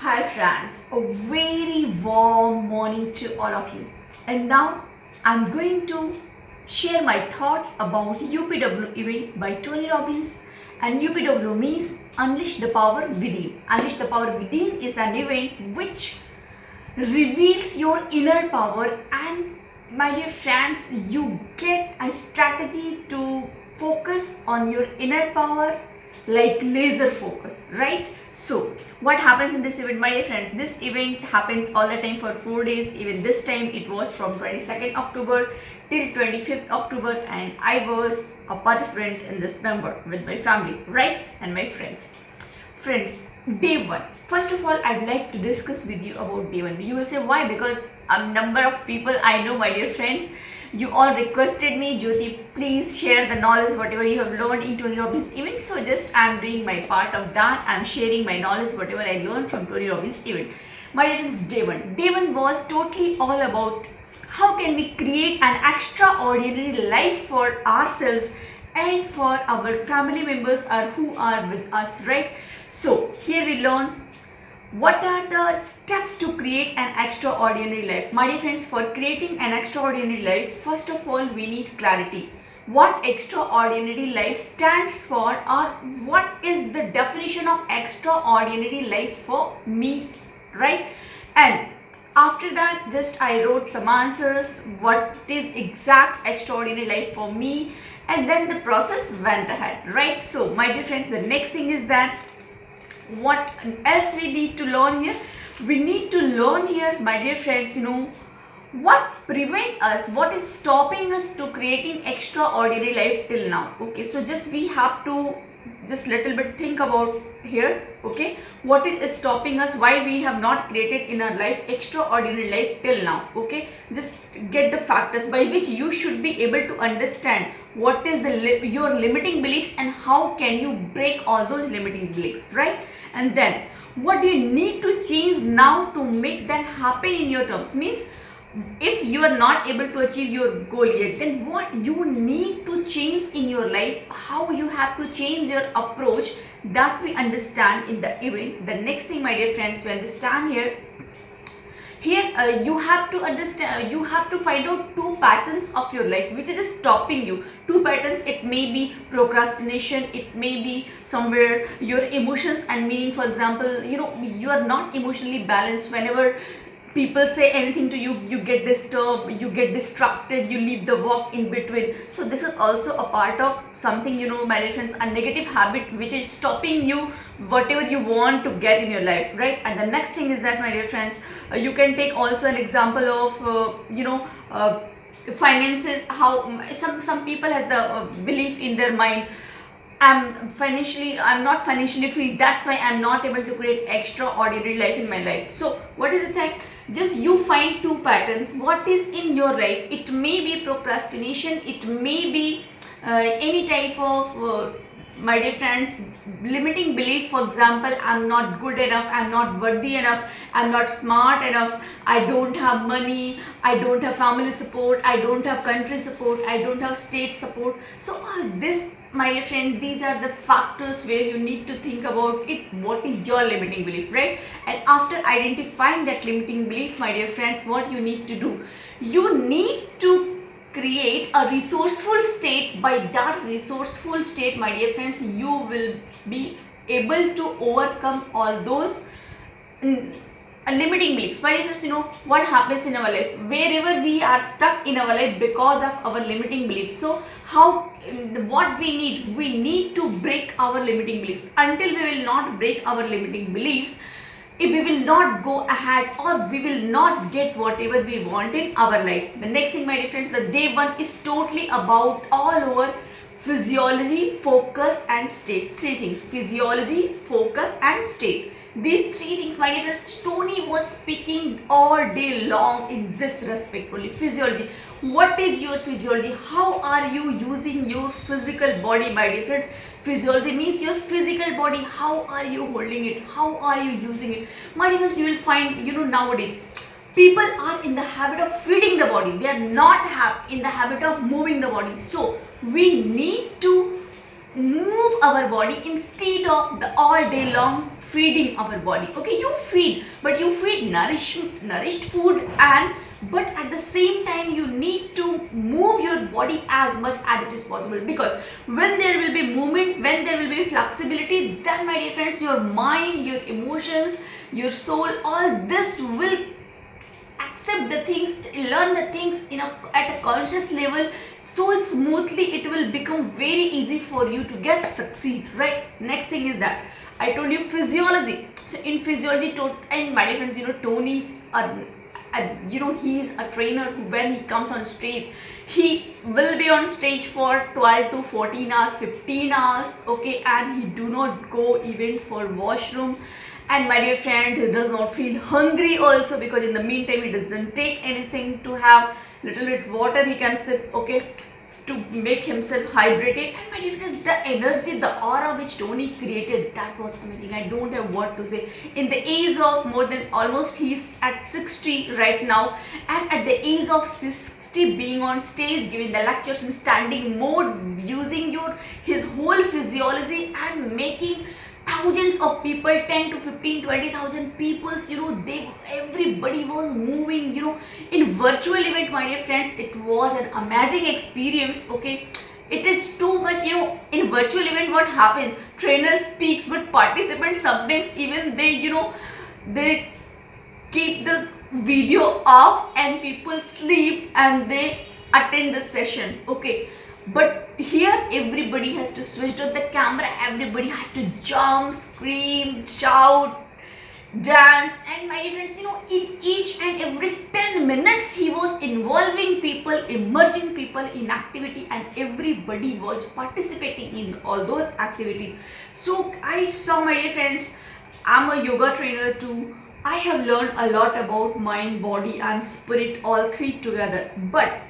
Hi friends, a very warm morning to all of you. And now I'm going to share my thoughts about UPW event by Tony Robbins. And UPW means Unleash the Power Within. Unleash the Power Within is an event which reveals your inner power, and my dear friends, you get a strategy to focus on your inner power like laser focus, right? So what happens in this event, my dear friends? This event happens all the time for 4 days. Even this time it was from 22nd October till 25th October, and I was a participant in this member with my family, right, and my friends. Friends, day one. First of all, I'd like to discuss with you about day one. You will say why? Because a number of people I know, my dear friends, you all requested me, Jyoti, please share the knowledge whatever you have learned in Tony Robbins event. So just I'm doing my part of that. I'm sharing my knowledge whatever I learned from Tony Robbins event. My dear friends, day one. Day one was totally all about how can we create an extraordinary life for ourselves and for our family members or who are with us, right? So here we learn what are the steps to create an extraordinary life. My dear friends, for creating an extraordinary life, first of all we need clarity. What extraordinary life stands for, or what is the definition of extraordinary life for me, right? And after that, just I wrote some answers, what is exact extraordinary life for me, and then the process went ahead, right? So my dear friends, the next thing is that what else we need to learn here? We need to learn here, my dear friends, what prevent us, what is stopping us to creating extraordinary life till now. Okay, so just we have to just little bit think about here. Okay, what is stopping us, why we have not created in our life extraordinary life till now. Okay, just get the factors by which you should be able to understand what is the your limiting beliefs and how can you break all those limiting beliefs, right? And then what do you need to change now to make that happen in your terms. Means if you are not able to achieve your goal yet, then what you need to change in your life, how you have to change your approach, that we understand in the event. The next thing, my dear friends, to understand here you have to understand, you have to find out two patterns of your life which is stopping you. Two patterns, it may be procrastination, it may be somewhere your emotions and meaning. For example, you are not emotionally balanced. Whenever people say anything to you, you get disturbed, you get distracted, you leave the walk in between. So this is also a part of something, my dear friends, a negative habit which is stopping you whatever you want to get in your life, right? And the next thing is that, my dear friends, you can take also an example of finances. How some people has the belief in their mind, I'm not financially free, that's why I'm not able to create extraordinary life in my life. So what is the thing? Just you find two patterns, what is in your life. It may be procrastination, it may be any type of my dear friends, limiting belief. For example, I'm not good enough, I'm not worthy enough, I'm not smart enough, I don't have money, I don't have family support, I don't have country support, I don't have state support. So all this, my dear friend, these are the factors where you need to think about it, what is your limiting belief, right? And after identifying that limiting belief, my dear friends, what you need to do, you need to create a resourceful state. By that resourceful state, my dear friends, you will be able to overcome all those limiting beliefs. My dear friends, what happens in our life, wherever we are stuck in our life because of our limiting beliefs. So what we need to break our limiting beliefs. Until we will not break our limiting beliefs, if we will not go ahead, or we will not get whatever we want in our life. The next thing, my dear friends, the day one is totally about all over physiology, focus and state. Three things: physiology, focus and state. These three things, my dear friends, Tony was speaking all day long in this respect only. Physiology. What is your physiology? How are you using your physical body, my dear friends? Physiology means your physical body. How are you holding it? How are you using it? My dear friends, you will find, nowadays people are in the habit of feeding the body. They are not in the habit of moving the body. So we need to move our body instead of the all day long feeding our body. Okay, you feed, but you feed nourished food, and but at the same time you need to move your body as much as it is possible, because when there will be movement, when there will be flexibility, then my dear friends, your mind, your emotions, your soul, all this will accept the things, learn the things at a conscious level so smoothly, it will become very easy for you to get succeed, right? Next thing is that I told you physiology. So in physiology, and my dear friends, Tony's he's a trainer who, when he comes on stage, he will be on stage for 12 to 14 hours, 15 hours, okay, and he do not go even for washroom. And my dear friend, he does not feel hungry also, because in the meantime he doesn't take anything to have little bit water he can sip, okay, to make himself hydrated. And my dear friends, the energy, the aura which Tony created, that was amazing. I don't have what to say. In the age of more than almost, he's at 60 right now, and at the age of 60 being on stage giving the lectures in standing mode, using his whole physiology and making thousands of people, 10 to 15, 20,000 people, everybody was moving, in virtual event, my dear friends. It was an amazing experience, okay. It is too much, in virtual event what happens, trainer speaks, but participants sometimes even they keep the video off and people sleep and they attend the session, okay. But here everybody has to switch on the camera, everybody has to jump, scream, shout, dance. And my dear friends, in each and every 10 minutes he was involving people, immersing people in activity, and everybody was participating in all those activities. So I saw, my dear friends, I'm a yoga trainer too. I have learned a lot about mind, body and spirit, all three together. But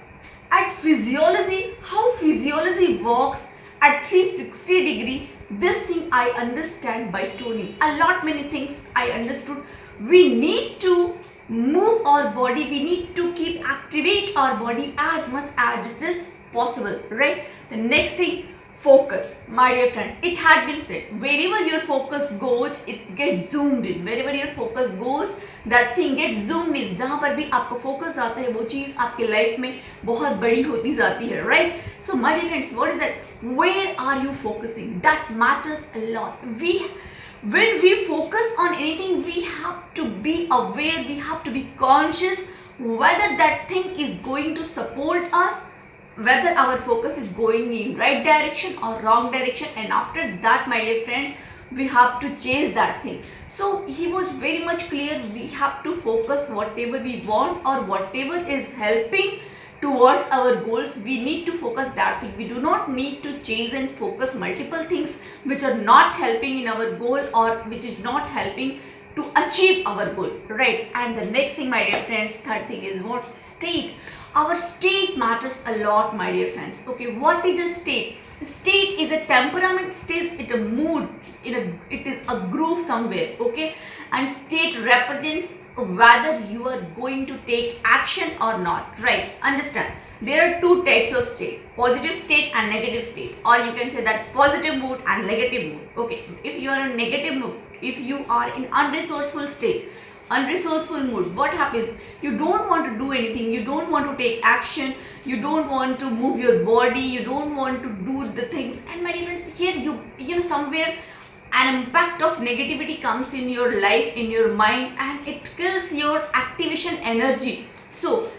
at physiology, how physiology works at 360 degree, this thing I understand by Tony. A lot many things I understood. We need to move our body, we need to keep activate our body as much as it is possible, right? The next thing, focus. My dear friend, it had been said, wherever your focus goes, it gets zoomed in. Wherever your focus goes, that thing gets zoomed in. जहाँ पर भी आपका focus आता है, वो चीज़ आपके life में बहुत बड़ी होती जाती है, right? So my dear friends, what is that? Where are you focusing? That matters a lot. When we focus on anything, we have to be aware, we have to be conscious whether that thing is going to support us, whether our focus is going in right direction or wrong direction, and after that, my dear friends, we have to chase that thing. So he was very much clear, we have to focus whatever we want or whatever is helping towards our goals. We need to focus that thing. We do not need to chase and focus multiple things which are not helping in our goal or which is not helping to achieve our goal, right? And the next thing, my dear friends, third thing is what? State. Our state matters a lot, my dear friends. Okay, what is a state? State is a temperament, state is a mood, it is a groove somewhere, okay. And state represents whether you are going to take action or not, right? Understand, there are two types of state, positive state and negative state, or you can say that positive mood and negative mood, okay. If you are in negative mood, if you are in unresourceful state, unresourceful mood, what happens? You don't want to do anything, you don't want to take action, you don't want to move your body, you don't want to do the things. And my dear friends, here you somewhere an impact of negativity comes in your life, in your mind, and it kills your activation energy. So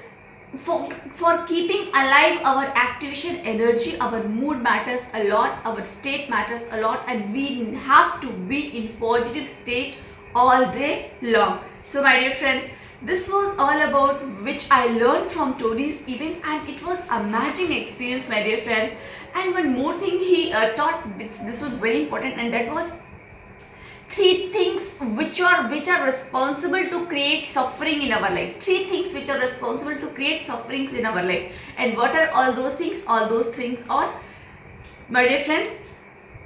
for keeping alive our activation energy, our mood matters a lot, our state matters a lot, and we have to be in positive state all day long. So my dear friends, this was all about which I learned from Tony's event, and it was a amazing experience, my dear friends. And one more thing he taught, this was very important, and that was three things which are responsible to create suffering in our life. Three things which are responsible to create sufferings in our life. And what are all those things? All those things are, my dear friends,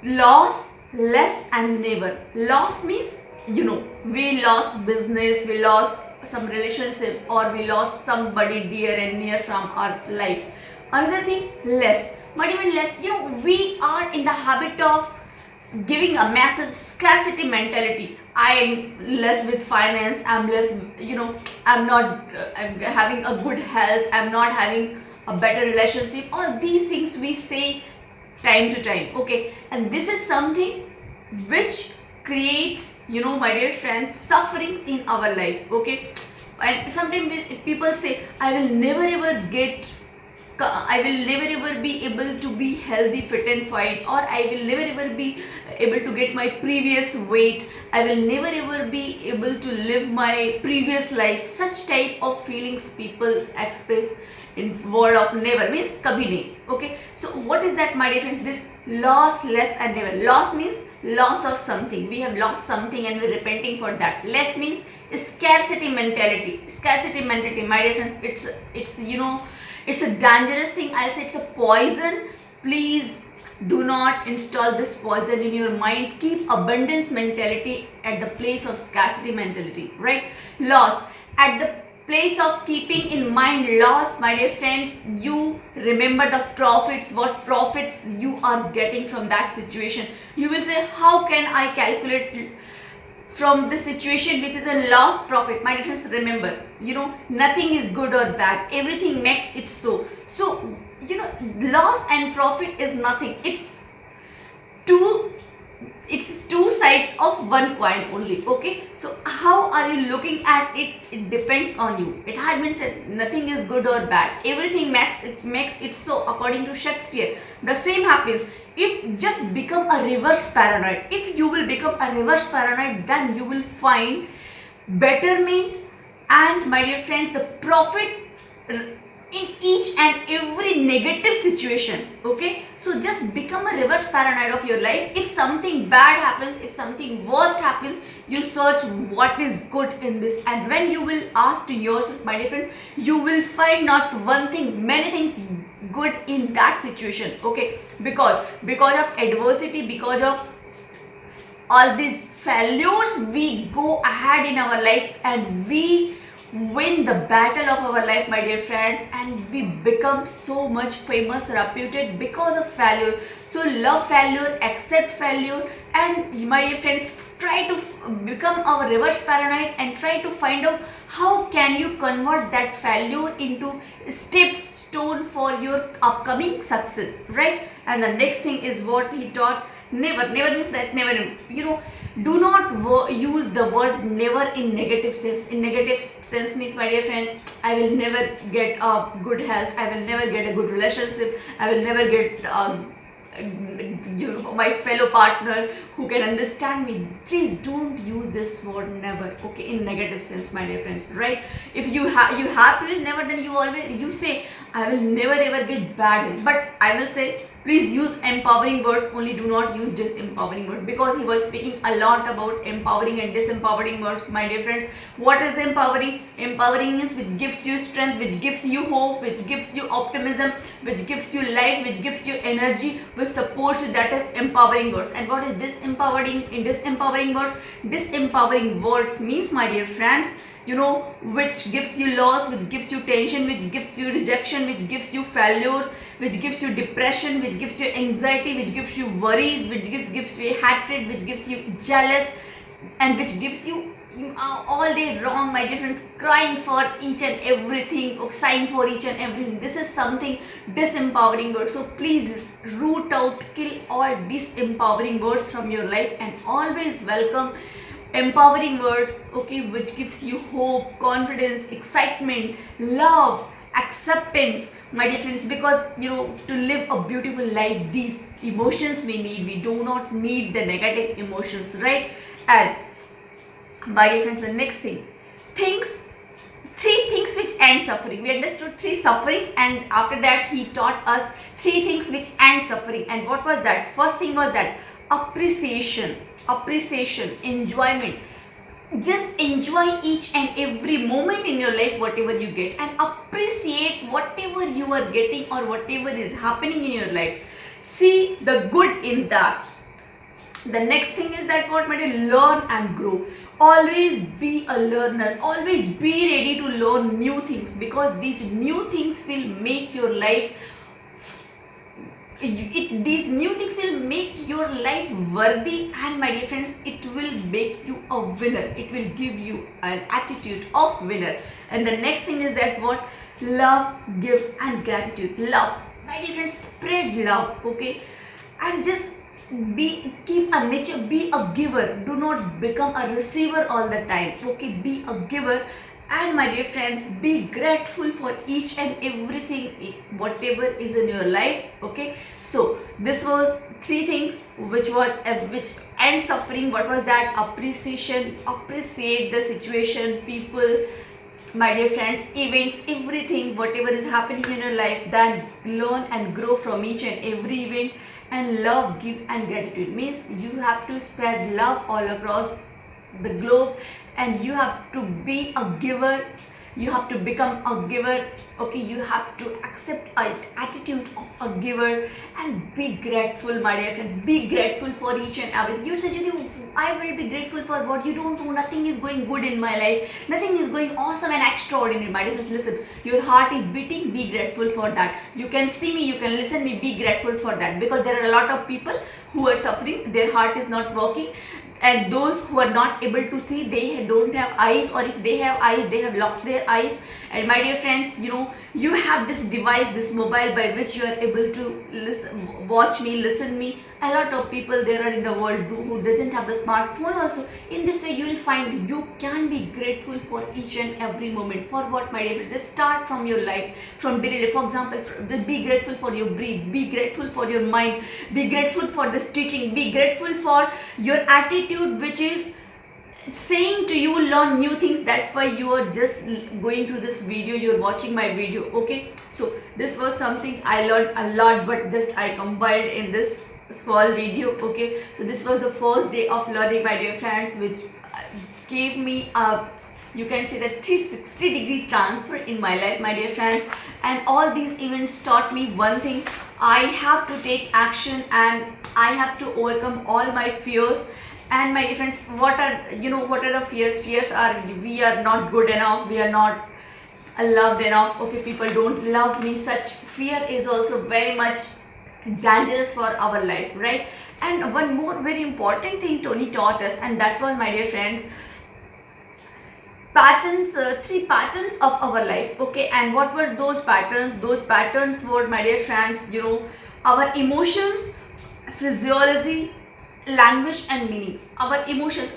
loss, less and never. Loss means, we lost business, we lost some relationship, or we lost somebody dear and near from our life. Another thing, less. But even less, we are in the habit of giving a massive scarcity mentality. I am less with finance, I'm less, I'm not I'm having a good health, I'm not having a better relationship. All these things we say time to time, okay? And this is something which creates, my dear friends, suffering in our life, okay? And sometimes people say, I will never ever be able to be healthy, fit and fine, or I will never ever be able to get my previous weight, I will never ever be able to live my previous life. Such type of feelings people express in word of never, means kabhi nahi, okay? So what is that, my dear friends? This loss, less and never. Loss means loss of something, we have lost something and we're repenting for that. Less means scarcity mentality. Scarcity mentality, my dear friends, it's a dangerous thing. I'll say it's a poison. Please do not install this poison in your mind. Keep abundance mentality at the place of scarcity mentality, right? Loss, at the place of keeping in mind loss, my dear friends, you remember the profits, what profits you are getting from that situation. You will say, how can I calculate from the situation which is a lost profit? My dear friends, remember, nothing is good or bad, everything makes it so. So, loss and profit is nothing. It's two sides of one coin only, okay? So how are you looking at it? It depends on you. It has been said, nothing is good or bad, everything makes it so, according to Shakespeare. The same happens if just become a reverse paranoid. If you will become a reverse paranoid, then you will find betterment and, my dear friends, the profit in each and every negative situation, okay? So just become a reverse paranoid of your life. If something bad happens, if something worst happens, you search what is good in this, and when you will ask to yourself, my dear friends, you will find not one thing, many things good in that situation, okay? Because of adversity, because of all these failures, we go ahead in our life and we win the battle of our life, my dear friends, and we become so much famous, reputed because of failure. So love failure, accept failure, and, my dear friends, try to become our reverse paranoid and try to find out how can you convert that failure into stepping stone for your upcoming success, right? And the next thing is what he taught. Never means that never, do not use the word never in negative sense. In negative sense means, my dear friends, I will never get a good health, I will never get a good relationship, I will never get my fellow partner who can understand me. Please don't use this word never, okay, in negative sense, my dear friends, right? If you have to use never, then you say, I will never ever get bad health. But I will say, please use empowering words only, do not use disempowering words, because he was speaking a lot about empowering and disempowering words, my dear friends. What is empowering? Empowering is which gives you strength, which gives you hope, which gives you optimism, which gives you life, which gives you energy, which supports you. That is empowering words. And what is disempowering? In disempowering words, disempowering words means, my dear friends, which gives you loss, which gives you tension, which gives you rejection, which gives you failure, which gives you depression, which gives you anxiety, which gives you worries, which gives you hatred, which gives you jealous, and which gives you all day long, my dear friends, crying for each and everything, or sighing for each and everything. This is something disempowering words. So please root out, kill all disempowering words from your life, and always welcome empowering words, okay, which gives you hope, confidence, excitement, love, acceptance, my dear friends. Because to live a beautiful life, these emotions we need. We do not need the negative emotions, right? And, my dear friends, the next thing, three things which end suffering. We understood three sufferings, and after that he taught us three things which end suffering. And what was that? First thing was that appreciation, enjoyment. Just enjoy each and every moment in your life, whatever you get, and appreciate whatever you are getting or whatever is happening in your life. See the good in that. The next thing is that what matter, learn and grow. Always be a learner, always be ready to learn new things, because these new things will make your life these new things will make your life worthy, and my dear friends, it will make you a winner. It will give you an attitude of winner. And the next thing is that what? Love, give and gratitude. Love, my dear friends, spread love, okay? And just keep a nature, be a giver. Do not become a receiver all the time, okay? Be a giver. And my dear friends, be grateful for each and everything, whatever is in your life, okay? So this was 3 things which end suffering. What was that? Appreciation, appreciate the situation, people, my dear friends, events, everything, whatever is happening in your life, then learn and grow from each and every event. And love, give and gratitude means you have to spread love all across the globe, and you have to be a giver. You have to become a giver, okay? You have to accept an attitude of a giver and be grateful, my dear friends. Be grateful for each and everything. You say, I will be grateful for what? You don't know. Nothing is going good in my life. Nothing is going awesome and extraordinary, my dear friends. Listen, your heart is beating. Be grateful for that. You can see me, you can listen me. Be grateful for that, because there are a lot of people who are suffering. Their heart is not working. And those who are not able to see, they don't have eyes, or if they have eyes, they have lost their eyes. And my dear friends, you have this device, this mobile, by which you are able to listen, watch me, listen me. A lot of people there are in the world who doesn't have the smartphone also. In this way, you will find you can be grateful for each and every moment. For what, my dear friends? Just start from your life, from daily life. For example, be grateful for your breath, be grateful for your mind, be grateful for the stitching, be grateful for your attitude, which is saying to you, learn new things. That's why you are just going through this video, you're watching my video, okay? So this was something I learned a lot, but just I compiled in this small video, okay? So this was the first day of learning, my dear friends, which gave me a, you can say, that 360-degree transfer in my life, my dear friends. And all these events taught me one thing: I have to take action and I have to overcome all my fears. And my dear friends, what are the fears? Fears are, we are not good enough, we are not loved enough, okay? People don't love me. Such fear is also very much dangerous for our life, right? And one more very important thing Tony taught us, and that was, my dear friends, patterns, 3 patterns of our life, okay? And what were those patterns? Those patterns were, my dear friends, our emotions, physiology, language and meaning. Our emotions,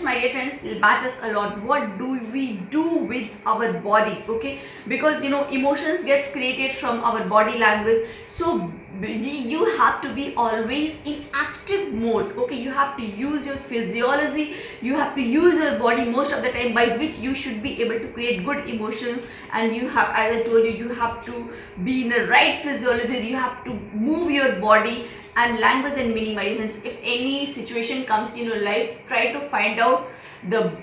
my dear friends, matters a lot. What do we do with our body, okay? Because emotions gets created from our body language. So you have to be always in active mode, okay? You have to use your physiology, you have to use your body most of the time, by which you should be able to create good emotions. And you have, as I told you, you have to be in the right physiology, you have to move your body. And language and meaning, my dear friends, if any situation comes in your life, try to find out the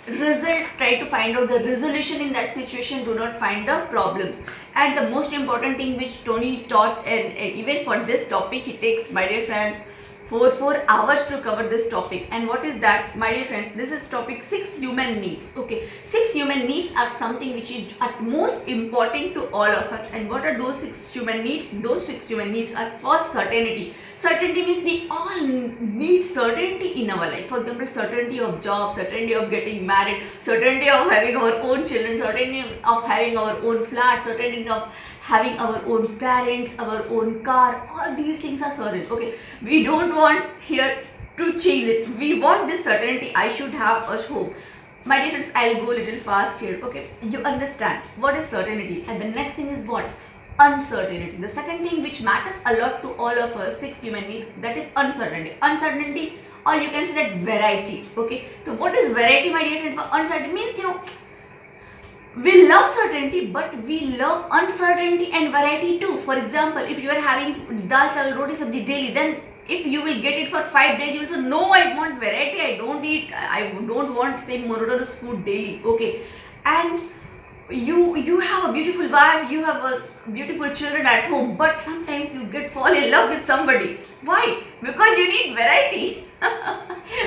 result, try to find out the resolution in that situation. Do not find the problems. And the most important thing which Tony taught, and even for this topic, he takes, my dear friends, 4 hours to cover this topic. And what is that, my dear friends? This is topic 6 human needs, okay? 6 human needs are something which is at most important to all of us. And what are those 6 human needs? Those 6 human needs are: first, certainty. Certainty means we all need certainty in our life. For example, certainty of job, certainty of getting married, certainty of having our own children, certainty of having our own flat, certainty of having our own parents, our own car. All these things are certain, okay? We don't want here to change it. We want this certainty. I should have a home. My dear friends, I'll go a little fast here, okay? You understand what is certainty. And the next thing is what? Uncertainty. The second thing which matters a lot to all of us, 6 human needs, that is uncertainty. Uncertainty, or you can say that variety, okay? So what is variety, my dear friend? For uncertainty means, we love certainty, but we love uncertainty and variety too. For example, if you are having dal chawal roti sabji daily, then if you will get it for 5 days, you will say, no, I want variety, I don't want same monotonous food daily, okay? And you have a beautiful wife, you have a beautiful children at home, but sometimes you fall in love with somebody. Why? Because you need variety.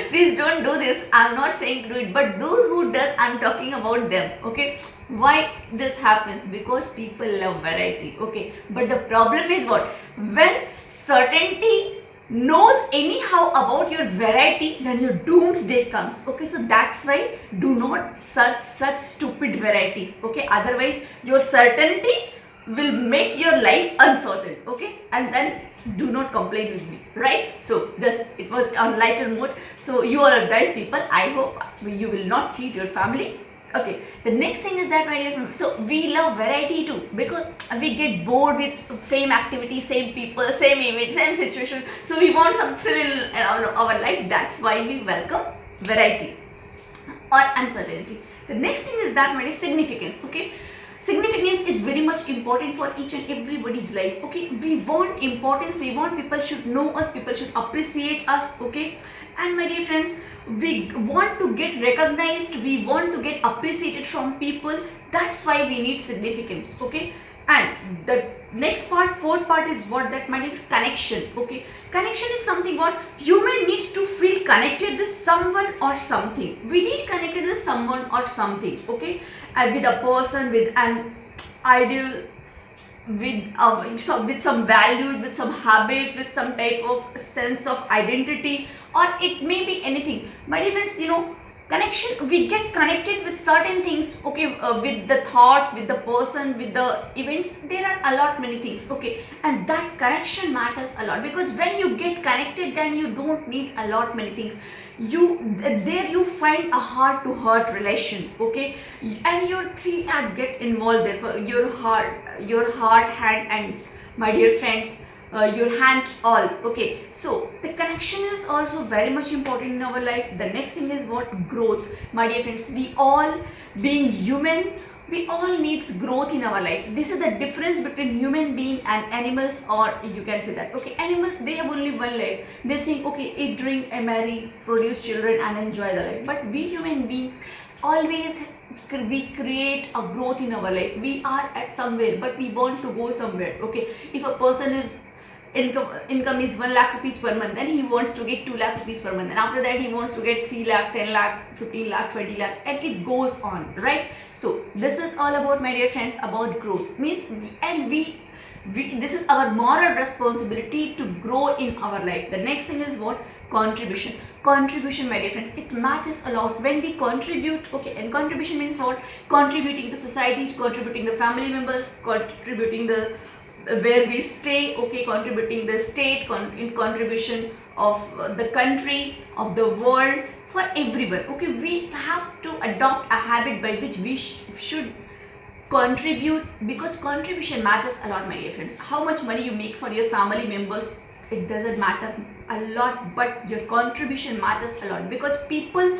Please don't do this. I'm not saying to do it, but those who does, I'm talking about them. Okay, why this happens? Because people love variety. Okay, but the problem is what? When certainty knows anyhow about your variety, then your doomsday comes. Okay, so that's why do not search such stupid varieties. Okay, otherwise your certainty will make your life uncertain. Okay, and then do not complain with me, right? So just it was on lighter note. So you are nice people. I hope you will not cheat your family. Okay, the next thing is that, my dear friends, so we love variety too, because we get bored with same activity, same people, same event, same situation. So we want some thrill in our life. That's why we welcome variety or uncertainty. The next thing is that, my dear, significance. Okay, significance is very much important for each and everybody's life. Okay, we want importance, we want people should know us, people should appreciate us. Okay, and my dear friends, we want to get recognized, we want to get appreciated from people. That's why we need significance. Okay, and the next part, fourth part, is what? That, my dear, connection. Okay, connection is something what human needs to feel connected with someone or something. We need connected with someone or something. Okay, and with a person, with an ideal, with some values, with some habits, with some type of sense of identity, or it may be anything. My dear friends, connection, we get connected with certain things. Okay, with the thoughts, with the person, with the events. There are a lot many things. Okay, and that connection matters a lot, because when you get connected, then you don't need a lot many things. You find a heart to heart relation. Okay, and your three R's get involved there, for your heart, hand, and, my dear friends, your hand, all. Okay, so the connection is also very much important in our life. The next thing is what? Growth. My dear friends, we all, being human, we all needs growth in our life. This is the difference between human being and animals, or you can say that. Okay, animals, they have only one life. They think, okay, eat, drink, and marry, produce children, and enjoy the life. But we human beings always, we create a growth in our life. We are at somewhere, but we want to go somewhere. Okay, if a person is income is 1 lakh rupees per month, then he wants to get 2 lakh rupees per month, and after that he wants to get 3 lakh, 10 lakh, 15 lakh, 20 lakh, and it goes on, right? So this is all about, my dear friends, about growth. Means, and we this is our moral responsibility to grow in our life. The next thing is what? Contribution. Contribution, my dear friends, it matters a lot when we contribute. Okay, and contribution means what? Contributing to society, contributing the family members, contributing the where we stay. Okay, contributing the state, in contribution of the country, of the world, for everyone. Okay, we have to adopt a habit by which we should contribute, because contribution matters a lot, my dear friends. How much money you make for your family members, it doesn't matter a lot, but your contribution matters a lot, because people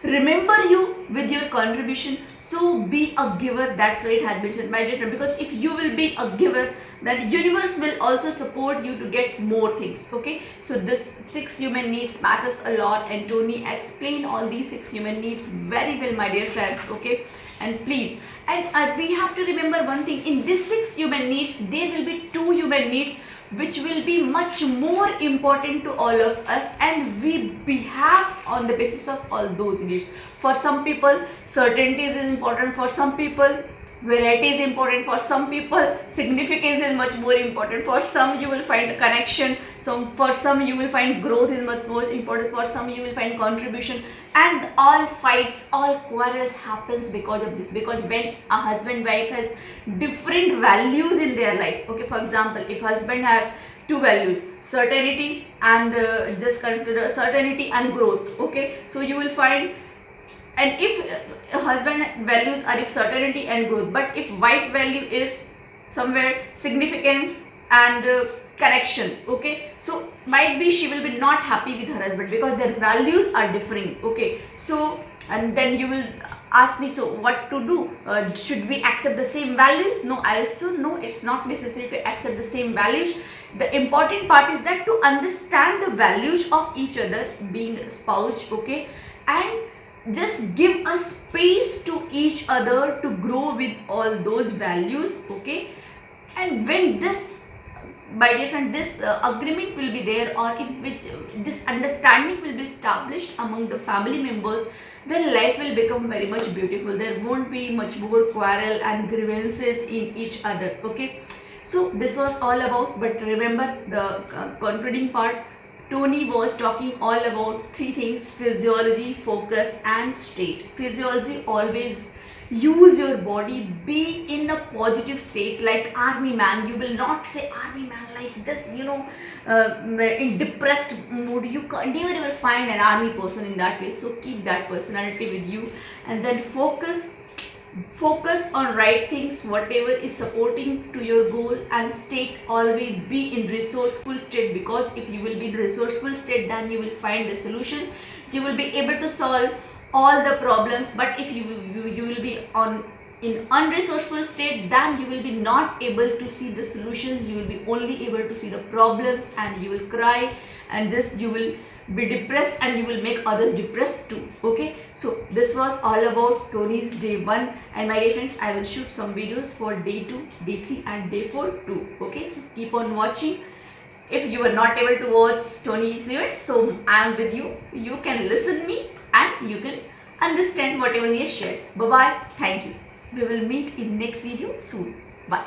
remember you with your contribution. So be a giver. That's why it has been said, my dear friend, because if you will be a giver, then universe will also support you to get more things. Okay, so this 6 human needs matters a lot, and Tony explained all these 6 human needs very well, my dear friends. Okay, and please, and we have to remember one thing: in these 6 human needs, there will be 2 human needs which will be much more important to all of us, and we behave on the basis of all those needs. For some people, certainty is important. For some people, variety is important. For some people, significance is much more important. For some, you will find connection. For some, you will find growth is much more important. For some, you will find contribution. And all fights, all quarrels happens because of this. Because when a husband wife has different values in their life. Okay, for example, if husband has 2 values, certainty and just consider certainty and growth. Okay, so you will find, and if husband values are if certainty and growth, but if wife value is somewhere significance and connection. Okay, so might be she will be not happy with her husband because their values are differing. Okay, so, and then you will ask me, so what to do? Should we accept the same values? No, also no, it's not necessary to accept the same values. The important part is that to understand the values of each other, being a spouse. Okay, and just give a space to each other to grow with all those values. Okay, and when this my dear friend, this agreement will be there, or if this understanding will be established among the family members, then life will become very much beautiful. There won't be much more quarrel and grievances in each other. Okay, so this was all about, but remember the concluding part. Tony was talking all about three things: physiology, focus and state. Physiology, always use your body, be in a positive state, like army man. You will not say army man like this, in depressed mood. You can't never ever find an army person in that way. So keep that personality with you, and then focus on right things, whatever is supporting to your goal. And state, always be in resourceful state, because if you will be in resourceful state, then you will find the solutions, you will be able to solve all the problems. But if you will be in unresourceful state, then you will be not able to see the solutions, you will be only able to see the problems, and you will cry, and just you will be depressed, and you will make others depressed too. Okay, so this was all about Tony's day 1, and my dear friends, I will shoot some videos for day 2, day 3 and day 4 too. Okay, so keep on watching. If you were not able to watch Tony's event, so I am with you. You can listen me and you can understand whatever he has shared. Bye bye. Thank you. We will meet in next video soon. Bye.